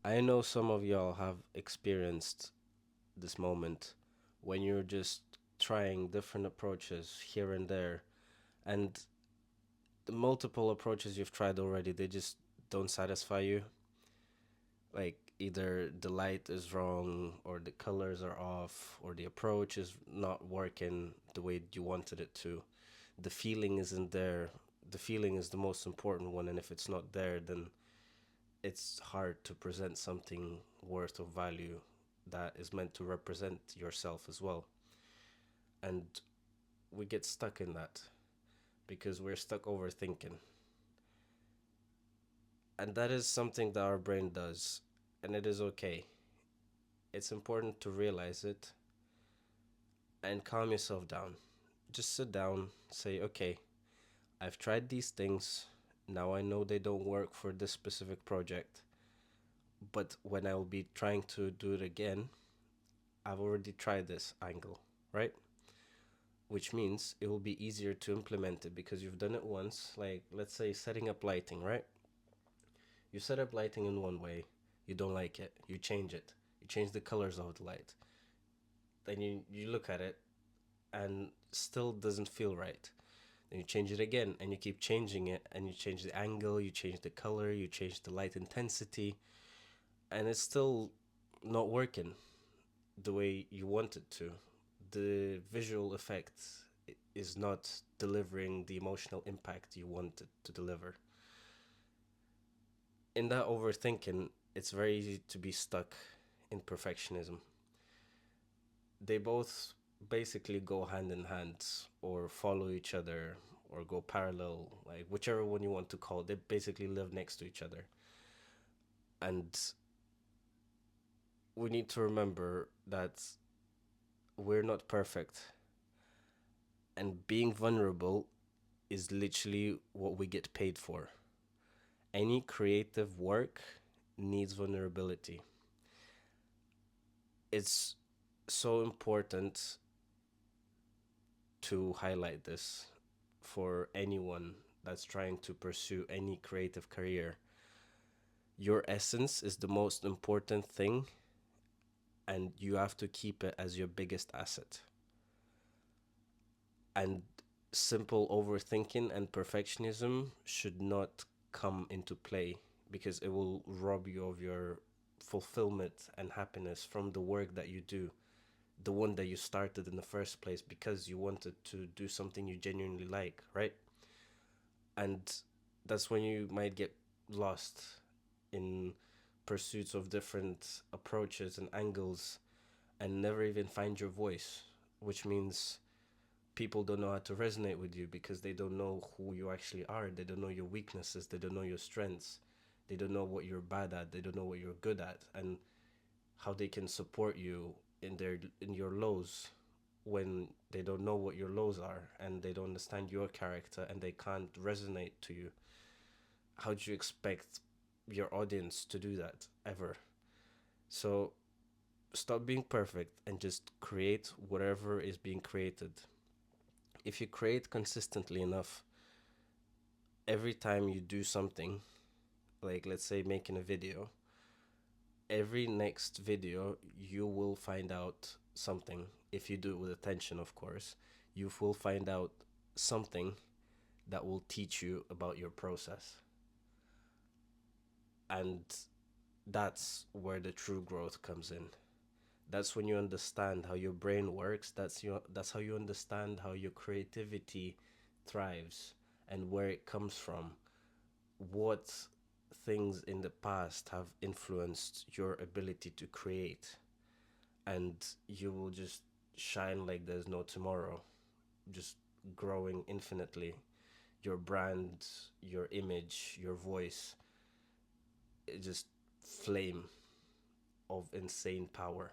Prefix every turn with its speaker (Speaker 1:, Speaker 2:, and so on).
Speaker 1: I know some of y'all have experienced this moment when you're just trying different approaches here and there, and the multiple approaches you've tried already, they just don't satisfy you. Like either the light is wrong, or the colors are off, or the approach is not working the way you wanted it to. The feeling isn't there. The feeling is the most important one, and if it's not there, then it's hard to present something worth of value that is meant to represent yourself as well. And we get stuck in that because we're stuck overthinking. And that is something that our brain does, and it is okay. It's important to realize it and calm yourself down. Just sit down, say, okay, I've tried these things. Now I know they don't work for this specific project. But when I will be trying to do it again, I've already tried this angle, right? Which means it will be easier to implement it because you've done it once. Like, let's say setting up lighting, right? You set up lighting in one way, you don't like it, you change it. You change the colors of the light. Then you look at it and still doesn't feel right. Then you change it again and you keep changing it, and you change the angle, you change the color, you change the light intensity, and it's still not working the way you want it to. The visual effect is not delivering the emotional impact you want it to deliver. In that overthinking, it's very easy to be stuck in perfectionism. They both basically go hand in hand or follow each other or go parallel, like whichever one you want to call it. They basically live next to each other. And we need to remember that we're not perfect, and being vulnerable is literally what we get paid for. Any creative work needs vulnerability. It's so important to highlight this for anyone that's trying to pursue any creative career. Your essence is the most important thing, and you have to keep it as your biggest asset. And simple overthinking and perfectionism should not come into play because it will rob you of your fulfillment and happiness from the work that you do, the one that you started in the first place because you wanted to do something you genuinely like, right? And that's when you might get lost in pursuits of different approaches and angles and never even find your voice, which means people don't know how to resonate with you because they don't know who you actually are. They don't know your weaknesses. They don't know your strengths. They don't know what you're bad at. They don't know what you're good at, and how they can support you in your lows when they don't know what your lows are and they don't understand your character and they can't resonate to you. How do you expect your audience to do that ever? So stop being perfect and just create whatever is being created. If you create consistently enough, every time you do something, like let's say making a video, every next video you will find out something. If you do it with attention, of course, you will find out something that will teach you about your process. And that's where the true growth comes in. That's when you understand how your brain works. That's how you understand how your creativity thrives and where it comes from. What things in the past have influenced your ability to create, and you will just shine like there's no tomorrow, just growing infinitely. Your brand, your image, your voice, it just flame of insane power.